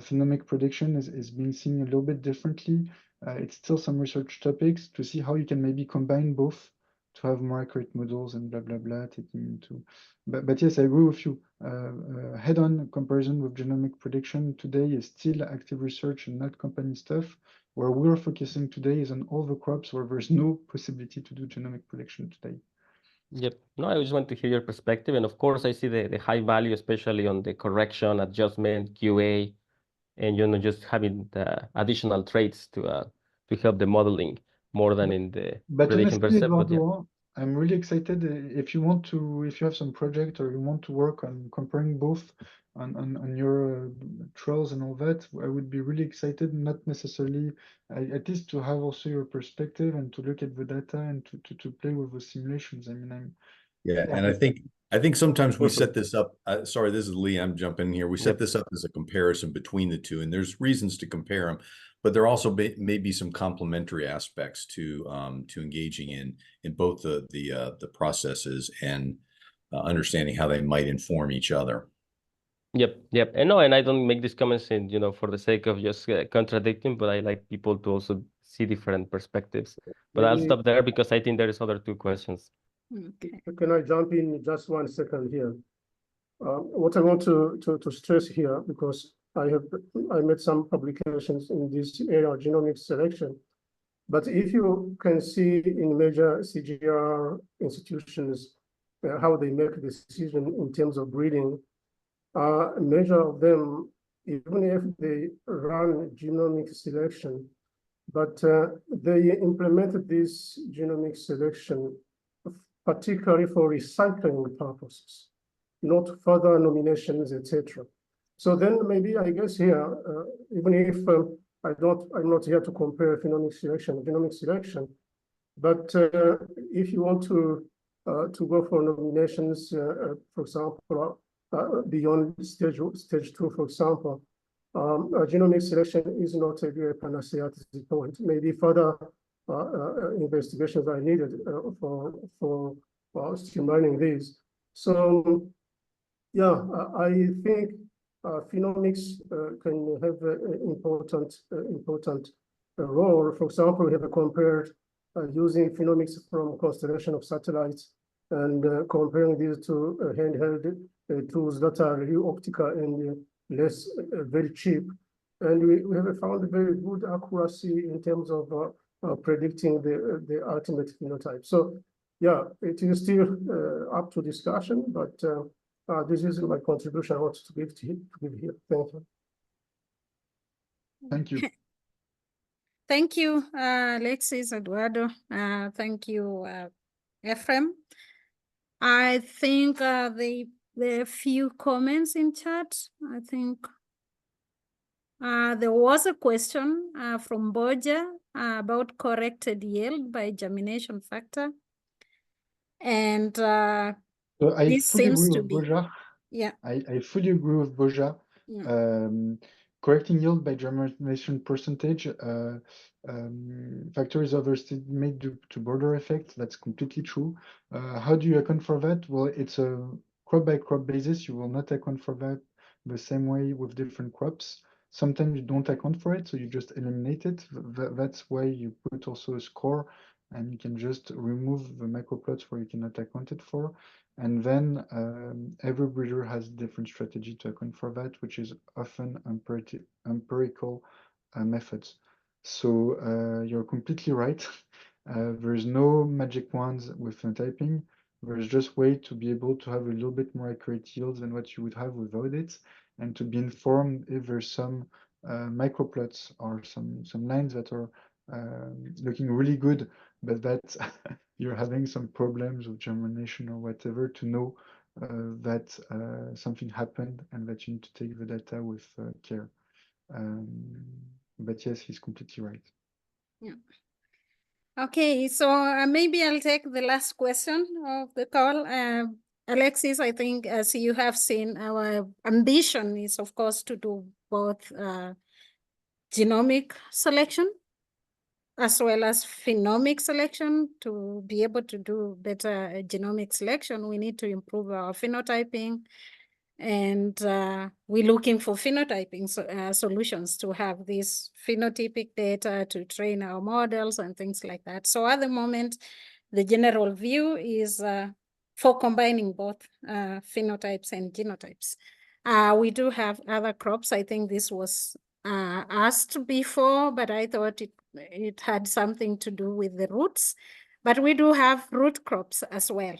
phenomic prediction is being seen a little bit differently. It's still some research topics to see how you can maybe combine both to have more accurate models and blah, blah, blah, taking into. But yes, I agree with you. Head-on comparison with genomic prediction today is still active research and not company stuff. Where we're focusing today is on all the crops where there's no possibility to do genomic prediction today. Yep. No, I just want to hear your perspective. And of course, I see the high value, especially on the correction, adjustment, QA, and, you know, just having the additional traits to help the modeling more than in the But prediction per honestly, se. But yeah. Eduardo, I'm really excited. If you have some project or you want to work on comparing both on your trials and all that, I would be really excited, not necessarily, at least to have also your perspective and to look at the data and to play with the simulations. I mean, And I think sometimes we set Perfect. this up. Sorry, this is Lee. I'm jumping in here. We set this up as a comparison between the two, and there's reasons to compare them, but there also may be some complementary aspects to engaging in both the processes and understanding how they might inform each other. Yep. And no, and I don't make these comments in, you know, for the sake of just contradicting, but I like people to also see different perspectives. But I'll stop there because I think there is other two questions. Okay. Can I jump in just 1 second here? What I want to stress here, because I made some publications in this area of genomic selection, but if you can see in major CGIAR institutions how they make decision in terms of breeding, a measure of them, even if they run genomic selection, but they implemented this genomic selection particularly for recycling purposes, not further nominations, etc. So then maybe I guess here, even if I'm not here to compare genomic selection, but if you want to go for nominations, for example, beyond stage 2, for example, genomic selection is not a panacea at this point. Maybe further investigations are needed for streamlining these. So yeah, I think phenomics can have an important role. For example, we have compared using phenomics from constellation of satellites and comparing these to handheld tools that are really optical and less very cheap. And we have found very good accuracy in terms of predicting the ultimate phenotype. So yeah, it is still up to discussion, but this is my contribution I want to give here. Thank you. Thank you. Thank you, Alexis, Eduardo. Thank you, Hiphen. I think the few comments in chat, I think there was a question from Borja about corrected yield by germination factor. And So I this fully seems agree to with be, Borja. yeah. I fully agree with Borja. Yeah. Correcting yield by germination percentage factor is overestimated due to border effect. That's completely true. How do you account for that? Well, it's a crop by crop basis. You will not account for that the same way with different crops. Sometimes you don't account for it, so you just eliminate it. That's why you put also a score, and you can just remove the microplots where you cannot account it for. And then every breeder has a different strategy to account for that, which is often empirical methods. So you're completely right. There's no magic wands with phenotyping. There's just way to be able to have a little bit more accurate yields than what you would have without it, and to be informed if there's some microplots or some lines that are looking really good, but that you're having some problems with germination or whatever, to know that something happened and that you need to take the data with care. But yes, he's completely right. Yeah. Okay, so maybe I'll take the last question of the call. Alexis, I think as you have seen, our ambition is, of course, to do both genomic selection as well as phenomic selection. To be able to do better genomic selection, we need to improve our phenotyping. And we're looking for phenotyping solutions to have this phenotypic data to train our models and things like that. So at the moment, the general view is for combining both phenotypes and genotypes. We do have other crops. I think this was asked before, but I thought it had something to do with the roots. But we do have root crops as well,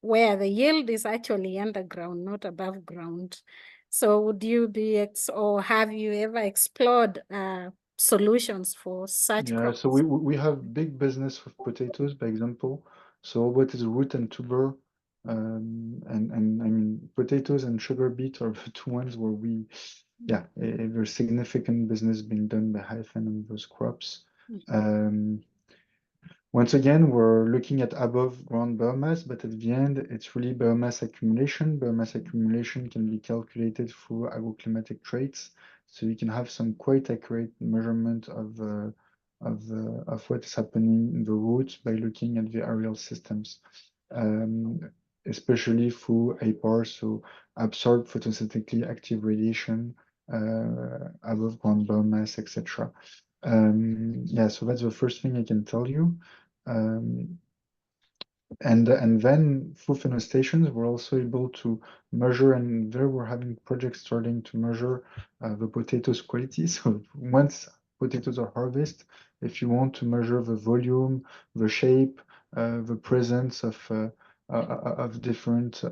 where the yield is actually underground, not above ground. So would you be, or have you ever explored solutions for such crops? So we have big business with potatoes, by example. So what is root and tuber, and I mean, potatoes and sugar beet are the two ones where we, there's significant business being done by Hiphen on those crops. Once again, we're looking at above ground biomass, but at the end, it's really biomass accumulation. Biomass accumulation can be calculated through agroclimatic traits, so you can have some quite accurate measurement of what is happening in the roots by looking at the aerial systems, especially through APAR, so absorbed photosynthetically active radiation, above ground biomass, etc. So that's the first thing I can tell you. And then through phenostations, we're also able to measure, and there we're having projects starting to measure the potatoes quality. So once potatoes are harvested, if you want to measure the volume, the shape, the presence of different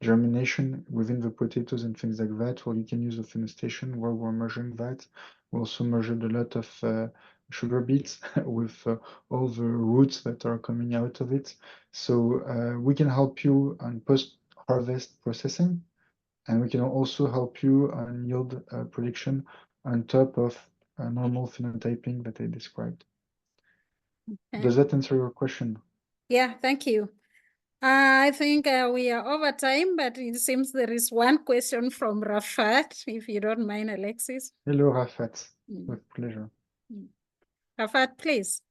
germination within the potatoes and things like that, well, you can use a phenostation where we're measuring that. We also measured a lot of sugar beets with all the roots that are coming out of it. So we can help you on post-harvest processing, and we can also help you on yield prediction on top of normal phenotyping that I described. Okay. Does that answer your question? Yeah, thank you. I think we are over time, but it seems there is one question from Rafat, if you don't mind, Alexis. Hello, Rafat. With pleasure. Rafat, please.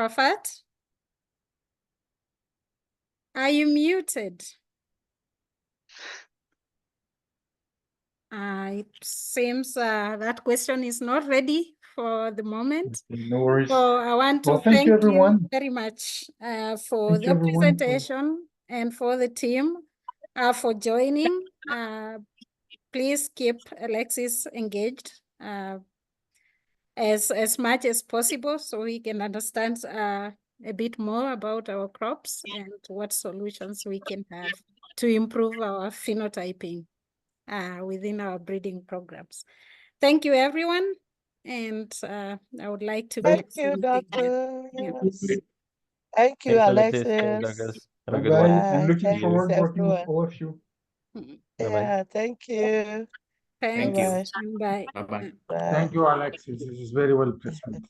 Rafat? Are you muted? It seems that question is not ready for the moment. Okay, no worries. So I want to Well, thank you, everyone. very much for Thank you, the everyone, presentation and for the team for joining. Please keep Alexis engaged as much as possible so he can understand a bit more about our crops and what solutions we can have to improve our phenotyping within our breeding programs. Thank you, everyone. And I would like to Thank close you, the meeting here. Doctor. Yeah. Yes. Thank you, Thanks, Alexis. Thanks, Alexis. Douglas. Have a good Bye-bye. one. I'm looking Thanks, forward to working with everyone. all of you. Bye-bye. Yeah, thank you. Thanks. you. Bye-bye. Bye. Bye-bye. Bye. Thank you, Alexis. This is very well presented.